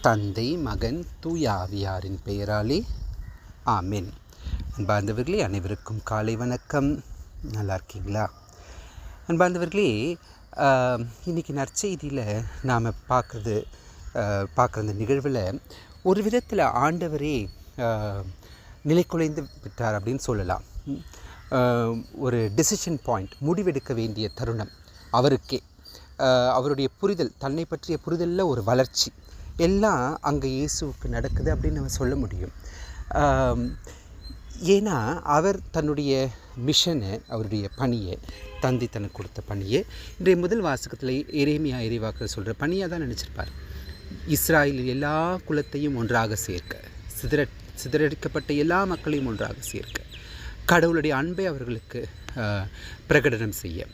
தந்தை, மகன், தூய ஆவியாரின் பெயராலே ஆமென். அன்பார்ந்தவர்களே, அனைவருக்கும் காலை வணக்கம். நல்லா இருக்கீங்களா? அன்பார்ந்தவர்களே, இன்றைக்கி நற்செய்தியில் நாம் பார்க்குற இந்த நிகழ்வில் ஒரு விதத்தில் ஆண்டவரே நிலை குலைந்து விட்டார் அப்படின்னு சொல்லலாம். ஒரு டெசிஷன் பாயிண்ட், முடிவெடுக்க வேண்டிய தருணம் அவருக்கே. அவருடைய புரிதல், தன்னை பற்றிய புரிதலில் ஒரு வளர்ச்சி எல்லாம் அங்கே இயேசுவுக்கு நடக்குது அப்படின்னு நம்ம சொல்ல முடியும். ஏன்னா அவர் தன்னுடைய மிஷனை, அவருடைய பணியை, தந்தை தனக்கு கொடுத்த பணியை இன்றைய முதல் வாசகத்தில் எரேமியா இறைவாக்கர் சொல்கிற பணியாக தான் நினச்சிருப்பார். இஸ்ராயேலில் எல்லா குலத்தையும் ஒன்றாக சேர்க்க, சிதறடிக்கப்பட்ட எல்லா மக்களையும் ஒன்றாக சேர்க்க, கடவுளுடைய அன்பை அவர்களுக்கு பிரகடனம் செய்ய,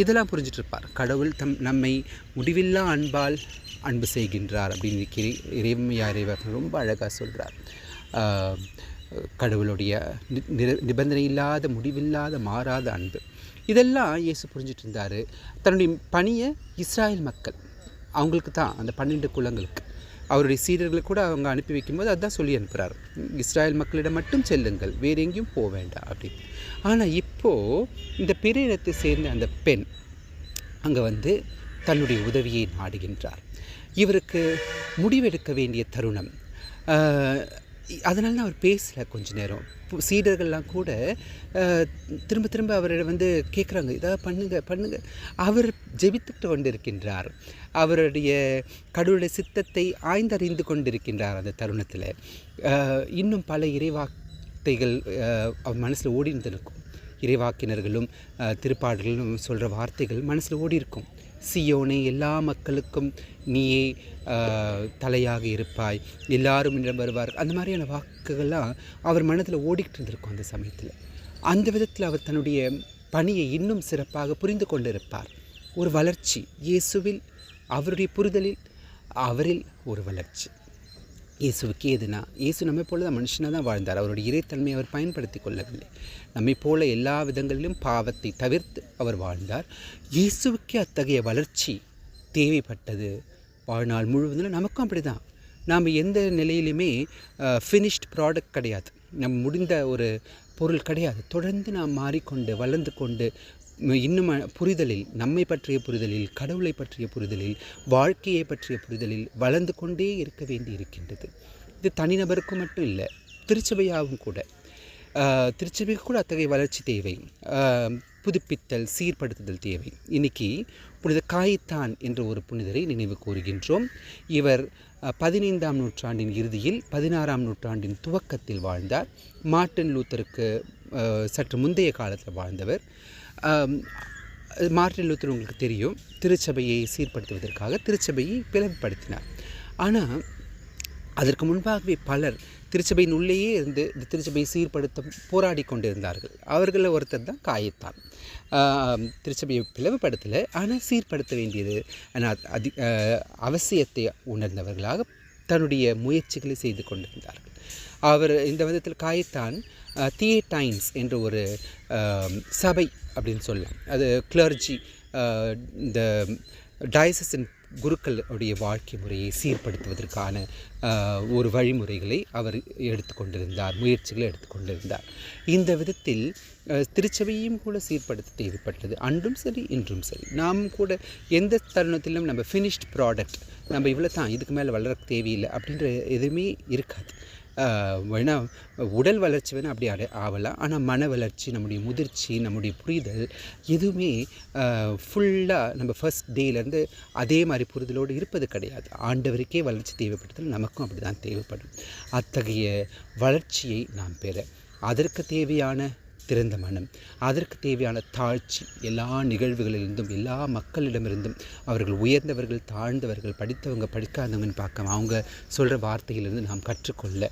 இதெல்லாம் புரிஞ்சிட்ருப்பார். கடவுள் நம்மை முடிவில்லா அன்பால் அன்பு செய்கின்றார் அப்படின்னு எரேமியா இறைவாக்கர் ரொம்ப அழகாக சொல்கிறார். கடவுளுடைய நிபந்தனை இல்லாத, முடிவில்லாத, மாறாத அன்பு, இதெல்லாம் இயேசு புரிஞ்சிட்டு இருந்தார். தன்னுடைய பணியை இஸ்ராயேல் மக்கள், அவங்களுக்கு தான், அந்த 12 குலங்களுக்கு, அவருடைய சீடர்களை கூட அவங்க அனுப்பி வைக்கும்போது அதுதான் சொல்லி அனுப்புகிறார். இஸ்ராயேல் மக்களிடம் மட்டும் செல்லுங்கள், வேறு எங்கேயும் போக வேண்டாம் அப்படின்னு. ஆனால் இப்போது இந்த பிற இனத்தை சேர்ந்த அந்த பெண் அங்கே தன்னுடைய உதவியை நாடுகின்றார். இவருக்கு முடிவெடுக்க வேண்டிய தருணம். அதனால தான் அவர் பேசலை கொஞ்ச நேரம். சீடர்கள்லாம் கூட திரும்ப திரும்ப அவரிடம் கேட்குறாங்க, இதாக பண்ணுங்க. அவர் ஜெபித்துட்டு கொண்டிருக்கின்றார். அவருடைய கடவுளுடைய சித்தத்தை ஆய்ந்தறிந்து கொண்டிருக்கின்றார். அந்த தருணத்தில் இன்னும் பல இறைவார்த்தைகள் அவர் மனசில் ஓடிந்து இருக்கும். இறைவாக்கினர்களும் திருப்பாடல்களும் சொல்கிற வார்த்தைகள் மனசில் ஓடி இருக்கும். சியோனே, எல்லா மக்களுக்கும் நீயே தலையாக இருப்பாய், எல்லாரும் இடம் வருவார், அந்த மாதிரியான வாக்குகள்லாம் அவர் மனதில் ஓடிக்கிட்டு இருந்திருக்கும் அந்த சமயத்தில். அந்த விதத்தில் அவர் தன்னுடைய பணியை இன்னும் சிறப்பாக புரிந்து கொண்டிருப்பார். ஒரு வளர்ச்சி இயேசுவில், அவருடைய புரிதலில், அவரில் ஒரு வளர்ச்சி. இயேசுவுக்கு எதுனா, இயேசு நம்மை போல தான் மனுஷனாக தான் வாழ்ந்தார். அவருடைய இறைத்தன்மையை அவர் பயன்படுத்தி கொள்ளவில்லை. நம்மை போல எல்லா விதங்களிலும் பாவத்தை தவிர்த்து அவர் வாழ்ந்தார். இயேசுவுக்கே அத்தகைய வளர்ச்சி தேவைப்பட்டது. வாழ்நாள் முழுவதும் நமக்கும் அப்படி தான். நாம் எந்த நிலையிலுமே ஃபினிஷ்ட் ப்ராடக்ட் கிடையாது, நம்ம முடிந்த ஒரு பொருள் கிடையாது. தொடர்ந்து நாம் மாறிக்கொண்டு, வளர்ந்து கொண்டு, இன்னும் புரிதலில், நம்மை பற்றிய புரிதலில், கடவுளை பற்றிய புரிதலில், வாழ்க்கையை பற்றிய புரிதலில் வளர்ந்து கொண்டே இருக்க வேண்டி இருக்கின்றது. இது தனிநபருக்கும் மட்டும் இல்லை, திருச்சபையாகவும் கூட. திருச்சபைக்கு கூட அத்தகைய வளர்ச்சி தேவை. புதுப்பித்தல், சீர்படுத்துதல் தேவை. இன்றைக்கி புனித காயித்தான் என்ற ஒரு புனிதரை நினைவு கூறுகின்றோம். இவர் 15ஆம் நூற்றாண்டின் இறுதியில் 16ஆம் நூற்றாண்டின் துவக்கத்தில் வாழ்ந்தார். மார்ட்டின் லூத்தருக்கு சற்று முந்தைய காலத்தில் வாழ்ந்தவர். மார்ட்டின் லூத்தர் உங்களுக்கு தெரியும், திருச்சபையை சீர்படுத்துவதற்காக திருச்சபையை பிளவுபடுத்தினார். ஆனால் அதற்கு முன்பாகவே பலர் திருச்சபையின் உள்ளேயே இருந்து இந்த திருச்சபையை சீர்படுத்த போராடி கொண்டிருந்தார்கள். அவர்களில் ஒருத்தர் தான் காயித்தான். திருச்சபையை பிளவுபடுத்தலை, ஆனால் சீர்படுத்த வேண்டியது அவசியத்தை உணர்ந்தவர்களாக தன்னுடைய முயற்சிகளை செய்து கொண்டிருந்தார்கள். அவர் இந்த விதத்தில் காயித்தான் தியேட்டைன்ஸ் என்ற ஒரு சபை அப்படின்னு சொல்லலாம். அது கிளர்ஜி, இந்த டயசஸின் குருக்களுடைய வாழ்க்கை முறையை சீர்படுத்துவதற்கான ஒரு வழிமுறைகளை அவர் எடுத்துக்கொண்டிருந்தார், முயற்சிகளை எடுத்துக்கொண்டிருந்தார். இந்த விதத்தில் திருச்சபையும் கூட சீர்படுத்த தேவைப்பட்டது. அன்றும் சரி, இன்றும் சரி. நாம் கூட எந்த தருணத்திலும் நம்ம ஃபினிஷ்ட் ப்ராடக்ட், நம்ம இவ்வளோ தான், இதுக்கு மேலே வளர தேவையில்லை அப்படின்ற எதுவுமே இருக்காது. வேணால் உடல் வளர்ச்சி வேணால் அப்படி ஆகலாம், ஆனால் மன வளர்ச்சி, நம்முடைய முதிர்ச்சி, நம்முடைய புரிதல் எதுவுமே ஃபுல்லாக நம்ம ஃபர்ஸ்ட் டேலேருந்து அதே மாதிரி புரிதலோடு இருப்பது கிடையாது. ஆண்டவருக்கே வளர்ச்சி தேவைப்பட்டதில் நமக்கும் அப்படி தான் தேவைப்படும். அத்தகைய வளர்ச்சியை நாம் பெற, அதற்கு தேவையான திறந்த மனம், அதற்கு தேவையான தாழ்ச்சி, எல்லா நிகழ்வுகளிலிருந்தும், எல்லா மக்களிடமிருந்தும், அவர்கள் உயர்ந்தவர்கள், தாழ்ந்தவர்கள், படித்தவங்க, படிக்காதவங்கன்னு பார்க்காம அவங்க சொல்கிற வார்த்தையிலிருந்து நாம் கற்றுக்கொள்ள,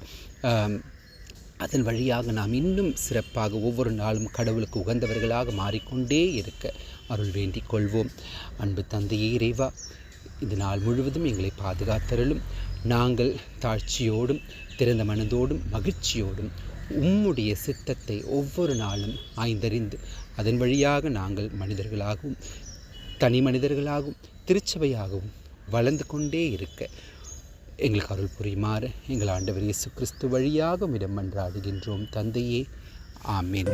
அதன் வழியாக நாம் இன்னும் சிறப்பாக ஒவ்வொரு நாளும் கடவுளுக்கு உகந்தவர்களாக மாறிக்கொண்டே இருக்க அருள் வேண்டிக் கொள்வோம். அன்பு தந்தையே இறைவா, இந்த நாள் முழுவதும் எங்களை பாதுகாத்தருளும். நாங்கள் தாழ்ச்சியோடும், திறந்த மனதோடும், மகிழ்ச்சியோடும் உம்முடைய சித்தத்தை ஒவ்வொரு நாளும் ஆய்ந்தறிந்து அதன் வழியாக நாங்கள் தனி மனிதர்களாகவும் திருச்சபையாகவும் வளர்ந்து கொண்டே இருக்க எங்களுக்கு அருள் புரியுமாறு எங்கள் ஆண்டவர் இயேசு கிறிஸ்து வழியாக உம்மிடம் மன்றாடுகின்றோம் தந்தையே. ஆமென்.